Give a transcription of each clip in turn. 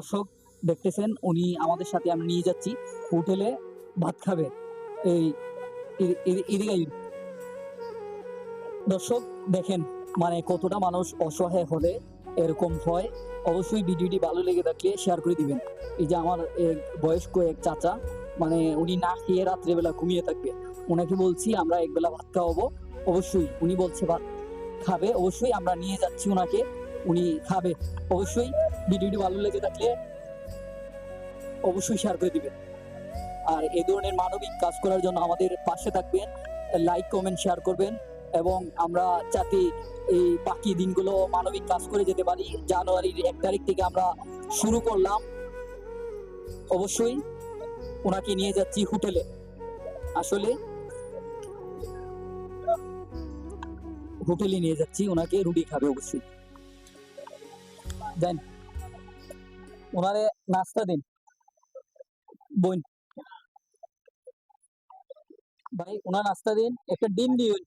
দর্শক দেখতেছেন উনি আমাদের সাথে আমরা নিয়ে যাচ্ছি হোটেলে ভাত খাবে এই এদিকে দর্শক দেখেন মানে কতটা মানুষ অসহায় হলে এরকম হয়। অবশ্যই ভিডিওটি ভালো লেগে থাকলে শেয়ার করে দিবেন। এই যে আমার বয়স্ক এক চাচা, মানে উনি না খেয়ে রাত্রেবেলা ঘুমিয়ে থাকবে, ওনাকে বলছি আমরা একবেলা ভাত খাওয়াবো, অবশ্যই উনি বলছে ভাত খাবে, অবশ্যই আমরা নিয়ে যাচ্ছি ওনাকে, উনি খাবে। অবশ্যই ভিডিওটি ভালো লেগে থাকলে অবশ্যই শেয়ার করে দিবেন। আর এই ধরনের মানবিক কাজ করার জন্য আমাদের পাশে থাকবেন, লাইক কমেন্ট শেয়ার করবেন, এবং আমরা যাতে এই বাকি দিনগুলো মানবিক কাজ করে যেতে পারি। জানুয়ারির 1 তারিখ থেকে আমরা শুরু করলাম, অবশ্যই ওনাকে নিয়ে যাচ্ছি হোটেলে। আসলে হোটেলে নিয়ে যাচ্ছি ওনাকে, রুটি খাবে অবশ্যই। দেন ওনারে নাস্তা দিন বোন, ভাই ওনার নাস্তা দিন, একটা ডিম দিন,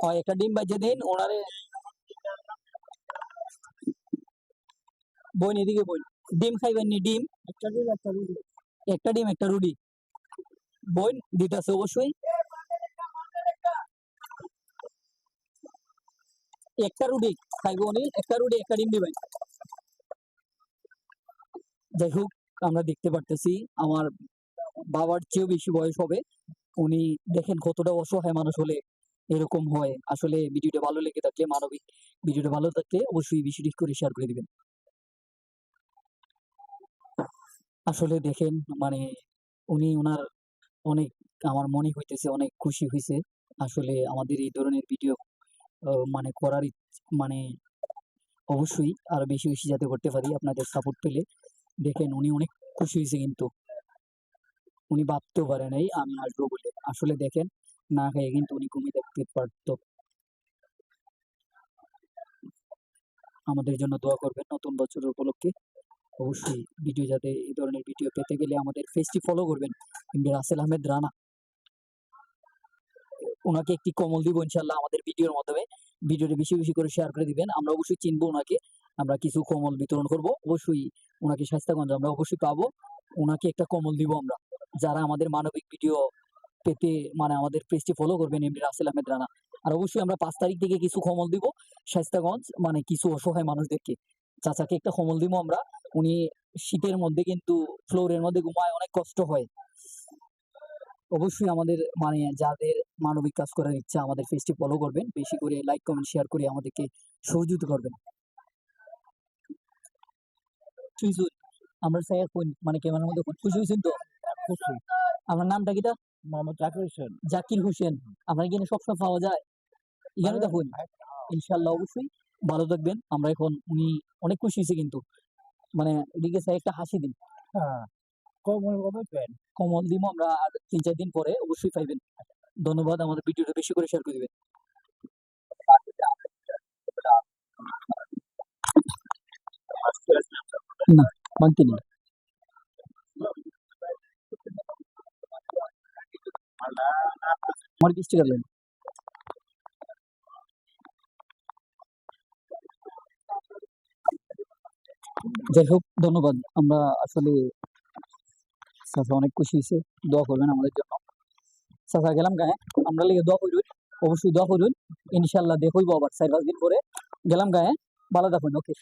হয় একটা ডিম বাজে দিন ওনারে। বোন এদিকে বোন, ডিম খাইবেন নি? ডিম একটা ডিম একটা রুটি বোন দিতেছে অবশ্যই। একটা রুটি খাইবো উনি, একটা রুটি একটা ডিম দিবেন। যাই হোক, আমরা দেখতে পারতেছি আমার বাবার চেয়েও বেশি বয়স হবে উনি। দেখেন কতটা অসহায় মানুষ হলে এরকম হয়। আসলে ভিডিওটা ভালো লেগে থাকলে, মানবিক ভিডিওটা ভালো থাকলে অবশ্যই বেশি বেশি করে শেয়ার করে দিবেন। আসলে দেখেন মানে উনি ওনার অনেক, আমার মনে হইতেছে অনেক খুশি হয়েছে। আসলে আমাদের এই ধরনের ভিডিও মানে করার মানে অবশ্যই আরো বেশি বেশি যাতে করতে পারি আপনাদের সাপোর্ট পেলে। দেখেন উনি অনেক খুশি হয়েছে, কিন্তু উনি ভাবতেও পারে নাই আমি আসবো বলে। আসলে দেখেন না খেয়ে কিন্তু উনি ঘুমিয়ে থাকতে পারতো। আমাদের জন্য দোয়া করবেন নতুন বছরের উপলক্ষে। অবশ্যই ভিডিও, যাতে এই ধরনের ভিডিও পেতে গেলে আমাদের পেজটি ফলো করবেন, রাসেল আহমেদ রানা। ওনাকে একটি কমল দিব ইনশাল্লাহ আমাদের ভিডিওর মাধ্যমে। ভিডিওটি বেশি বেশি করে শেয়ার করে দিবেন, আমরা অবশ্যই চিনবো ওনাকে, আমরা কিছু কমল বিতরণ করব অবশ্যই। ওনাকে স্বাস্থ্যগঞ্জ আমরা অবশ্যই পাবো, ওনাকে একটা কমল দিব আমরা। যারা আমাদের মানবিক ভিডিও পেতে মানে আমাদের পেজটি ফলো করবেন এমনি রাসেল আহমেদ রানা। আর অবশ্যই আমরা 5 তারিখ থেকে কিছু কমল দিব স্বাস্থ্যগঞ্জ, মানে কিছু অসহায় মানুষদেরকে। চাচাকে একটা কমল দিব আমরা। উনি শীতের মধ্যে কিন্তু ফ্লোরের মধ্যে ঘুমায়, অনেক কষ্ট হয়। অবশ্যই আমাদের মানে যাদের মানবিক কাজ করার ইচ্ছা আমাদের পেজটি ফলো করবেন, বেশি করে লাইক কমেন্ট শেয়ার করে আমাদেরকে সহযোগিতা করবেন। সুইসুন আমরা চাই এখন মানে ক্যামেরার মধ্যে খুশি হয়েছেন তো? খুশি। আপনার নামটা কিটা? মোহাম্মদ জাকির হোসেন। জাকির হোসেন, আপনার এখানে সবসময় পাওয়া যায়? এখানে দেখুন ইনশাল্লাহ অবশ্যই ভালো থাকবেন। আমরা এখন উনি অনেক খুশি হয়েছে কিন্তু, মানে এদিকে চাই একটা হাসি দিন। হ্যাঁ, কমল দিব আমরা, আর 3-4 দিন পরে অবশ্যই পাইবেন। ধন্যবাদ, আমাদের ভিডিওটা বেশি করে শেয়ার করে দিবেন। না বাংতি নেই, আমার 20 টাকা দেন। যাই হোক ধন্যবাদ। আমরা আসলে চাচা অনেক খুশি হয়েছে, দোয়া করবেন আমাদের জন্য। চাচা গেলাম গায়ে, আমরা লেগে দোয়া করুন, অবশ্যই দোয়া করুন। ইনশাল্লাহ দেখইব আবার 4-5 দিন পরে। গেলাম গায়ে, ভালো থাকুন, ওকে।